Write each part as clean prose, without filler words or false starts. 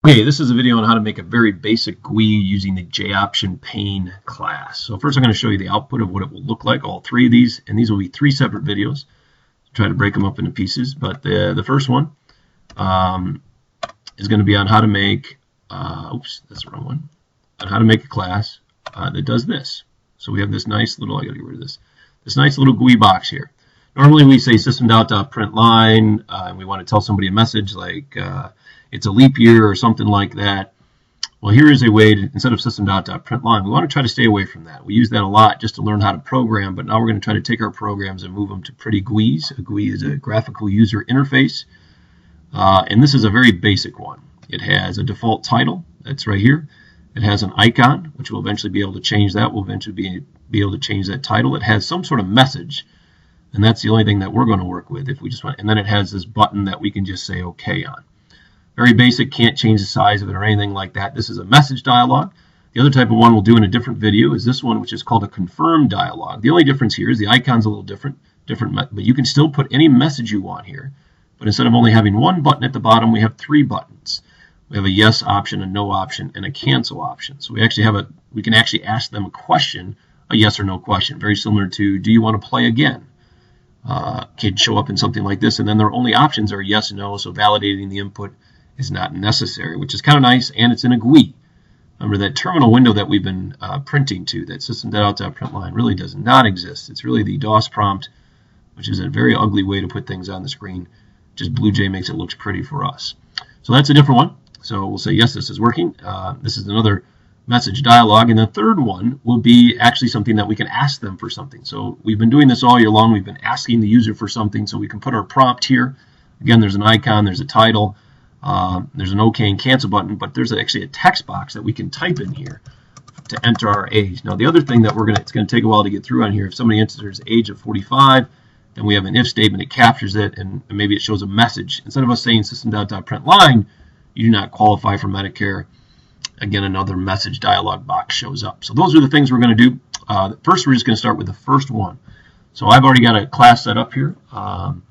Okay, this is a video on how to make a very basic GUI using the JOption pane class. So first I'm going to show you the output of what it will look like, all three of these, and these will be three separate videos. Try to break them up into pieces, but the first one is going to be on how to make, oops, that's the wrong one, on how to make a class that does this. So we have this nice little, I got to get rid of this nice little GUI box here. Normally we say system.println, and we want to tell somebody a message like it's a leap year or something like that. Well, here is a way to, instead of system.println, we want to try to stay away from that. We use that a lot just to learn how to program, but now we're going to try to take our programs and move them to pretty GUIs. A GUI is a graphical user interface, and this is a very basic one. It has a default title, that's right here. It has an icon, which we'll eventually be able to change that. We'll eventually be able to change that title. It has some sort of message, and that's the only thing that we're going to work with if we just want. And then it has this button that we can just say OK on. Very basic, can't change the size of it or anything like that. This is a message dialog. The other type of one we'll do in a different video is this one, which is called a confirm dialog. The only difference here is the icon's a little different, but you can still put any message you want here. But instead of only having one button at the bottom, we have three buttons. We have a yes option, a no option, and a cancel option. So we can actually ask them a question, a yes or no question, very similar to, do you want to play again? Can show up in something like this, and then their only options are yes and no, so validating the input is not necessary, which is kind of nice, and it's in a GUI. Remember that terminal window that we've been printing to, that system.out.println, really does not exist. It's really the DOS prompt, which is a very ugly way to put things on the screen. Just BlueJ makes it look pretty for us. So that's a different one. So we'll say, yes, this is working. This is another message dialog, and the third one will be actually something that we can ask them for something. So we've been doing this all year long. We've been asking the user for something, so we can put our prompt here. Again, there's an icon, there's a title, there's an OK and cancel button, but there's actually a text box that we can type in here to enter our age. Now the other thing that it's going to take a while to get through on here, if somebody enters age of 45, then we have an if statement, it captures it, and maybe it shows a message. Instead of us saying system.println, you do not qualify for Medicare, again, another message dialog box shows up. So those are the things we're going to do. First, we're just going to start with the first one. So I've already got a class set up here. I'm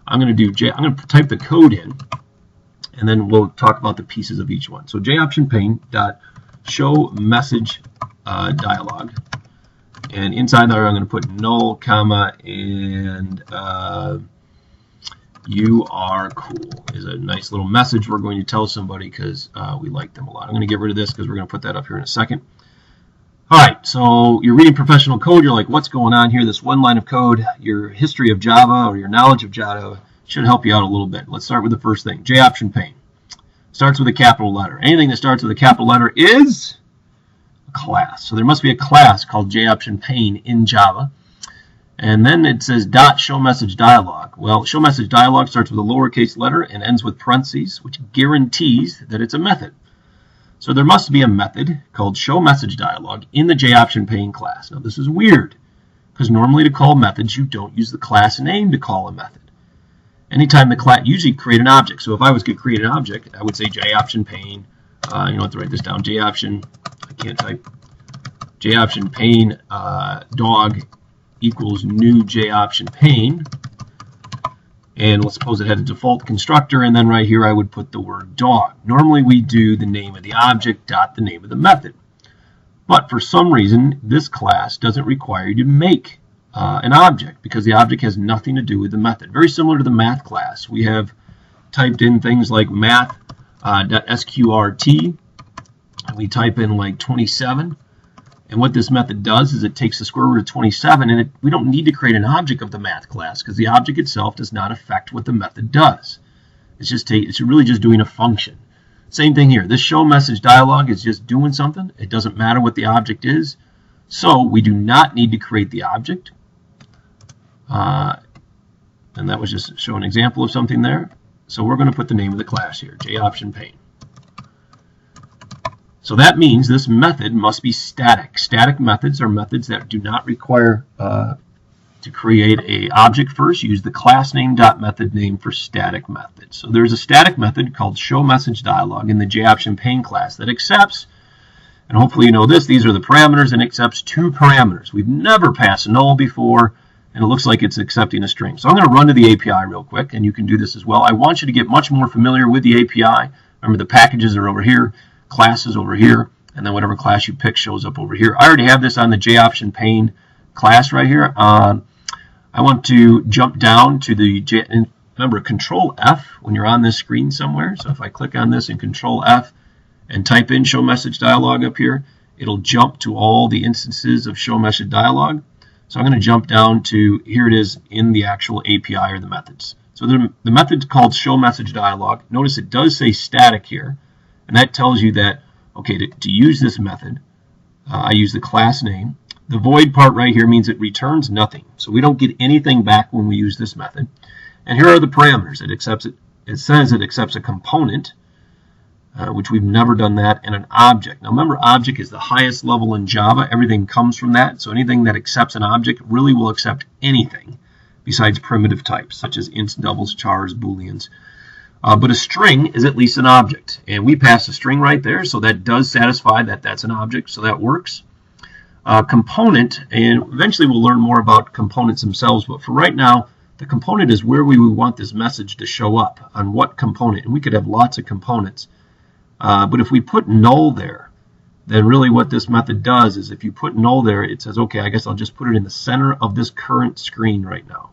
going to type the code in, and then we'll talk about the pieces of each one. So JOption pane dot show message dialog, and inside there I'm going to put null, comma, and you are cool is a nice little message we're going to tell somebody because we like them a lot. I'm going to get rid of this because we're going to put that up here in a second. All right, so you're reading professional code. You're like, what's going on here? This one line of code, your history of Java or your knowledge of Java should help you out a little bit. Let's start with the first thing. JOption pane starts with a capital letter. Anything that starts with a capital letter is a class. So there must be a class called JOption pane in Java. And then it says .showMessageDialog. Well, showMessageDialog starts with a lowercase letter and ends with parentheses, which guarantees that it's a method. So there must be a method called showMessageDialog in the JOption pane class. Now this is weird, because normally to call methods, you don't use the class name to call a method. Anytime the class, usually create an object. So if I was going to create an object, I would say JOption pane. You don't have to write this down. JOption, I can't type. JOption pane dog equals new JOption pane, and let's suppose it had a default constructor, and then right here I would put the word dog. Normally we do the name of the object dot the name of the method, but for some reason this class doesn't require you to make an object because the object has nothing to do with the method. Very similar to the math class, we have typed in things like math.sqrt, and we type in like 27. And what this method does is it takes the square root of 27, and we don't need to create an object of the math class because the object itself does not affect what the method does. It's really just doing a function. Same thing here. This show message dialog is just doing something. It doesn't matter what the object is. So we do not need to create the object. And that was just show an example of something there. So we're going to put the name of the class here, JOption pane. So that means this method must be static. Static methods are methods that do not require to create an object first. Use the class name dot method name for static methods. So there's a static method called showMessageDialog in the JOption pane class that accepts, and hopefully you know this, these are the parameters, and accepts two parameters. We've never passed null before, and it looks like it's accepting a string. So I'm going to run to the API real quick, and you can do this as well. I want you to get much more familiar with the API Remember, the packages are over here, classes over here, and then whatever class you pick shows up over here. I already have this on the J option pane class right here. I want to jump down to the J, and remember, Control F when you're on this screen somewhere. So if I click on this and Control F and type in ShowMessageDialog up here, it'll jump to all the instances of ShowMessageDialog. So I'm going to jump down to, here it is in the actual API or the methods. So the method's called ShowMessageDialog. Notice it does say static here, and that tells you that, okay, to use this method, I use the class name. The void part right here means it returns nothing. So we don't get anything back when we use this method. And here are the parameters. It says it accepts a component, which we've never done that, and an object. Now remember, object is the highest level in Java. Everything comes from that. So anything that accepts an object really will accept anything besides primitive types, such as ints, doubles, chars, booleans. But a string is at least an object, and we pass a string right there, so that does satisfy that that's an object, so that works. Component, and eventually we'll learn more about components themselves, but for right now, the component is where we would want this message to show up, on what component, and we could have lots of components. But if we put null there, then really what this method does is if you put null there, it says, okay, I guess I'll just put it in the center of this current screen right now.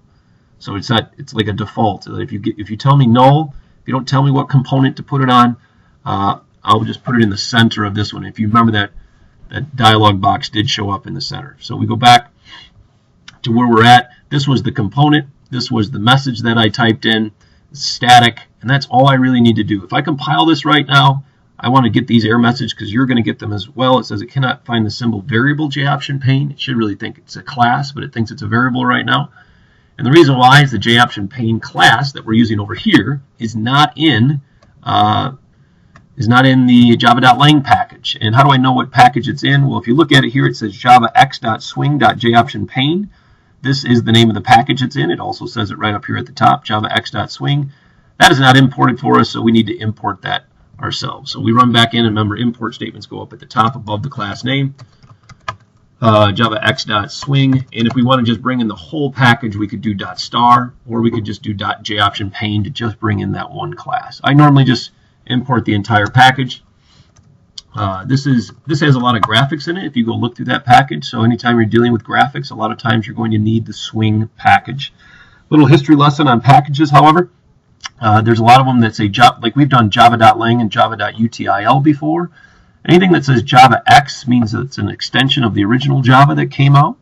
So it's like a default. So if you tell me null, if you don't tell me what component to put it on, I'll just put it in the center of this one. If you remember that dialog box did show up in the center. So we go back to where we're at. This was the component. This was the message that I typed in, static, and that's all I really need to do. If I compile this right now, I want to get these error messages because you're going to get them as well. It says it cannot find the symbol variable J option pane. It should really think it's a class, but it thinks it's a variable right now. And the reason why is the J option pane class that we're using over here is not in the java.lang package. And how do I know what package it's in? Well, if you look at it here, it says javax.swing.joptionpane. This is the name of the package it's in. It also says it right up here at the top, javax.swing. That is not imported for us, so we need to import that ourselves. So we run back in, and remember, import statements go up at the top above the class name, javax.swing. And if we want to just bring in the whole package, we could do .star, or we could just do .joptionpane to just bring in that one class. I normally just import the entire package. This has a lot of graphics in it if you go look through that package. So anytime you're dealing with graphics, a lot of times you're going to need the swing package. Little history lesson on packages, however. There's a lot of them that say, like we've done java.lang and java.util before. Anything that says javax means that it's an extension of the original Java that came out.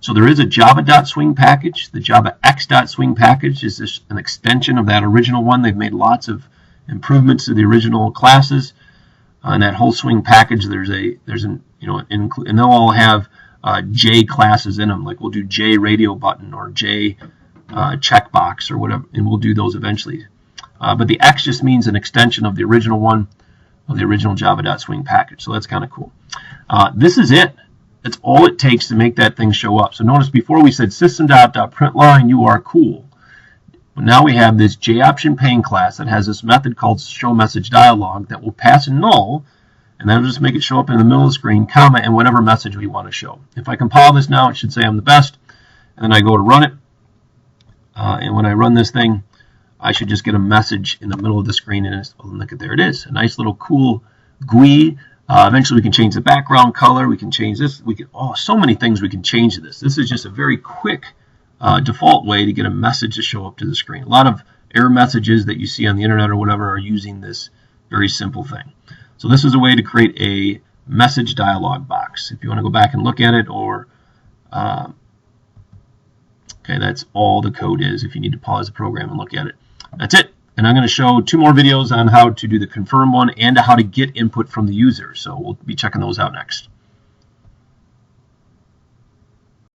So there is a java.swing package. The javax.swing package is just an extension of that original one. They've made lots of improvements to the original classes. And that whole swing package, and they'll all have J classes in them. Like we'll do J radio button or J checkbox or whatever, and we'll do those eventually. But the X just means an extension of the original one, of the original java.swing package. So that's kind of cool. This is it. That's all it takes to make that thing show up. So notice before we said system.println you are cool. But now we have this JOptionPane class that has this method called ShowMessageDialog that will pass a null, and that'll just make it show up in the middle of the screen, comma, and whatever message we want to show. If I compile this now, it should say I'm the best, and then I go to run it. And when I run this thing, I should just get a message in the middle of the screen, and look at there it is, a nice little cool GUI. Eventually we can change the background color, we can change this, so many things we can change to this. This is just a very quick default way to get a message to show up to the screen. A lot of error messages that you see on the internet or whatever are using this very simple thing. So this is a way to create a message dialog box. If you want to go back and look at it, or okay, that's all the code is. If you need to pause the program and look at it, that's it. And I'm going to show 2 more videos on how to do the confirm one and how to get input from the user. So we'll be checking those out next.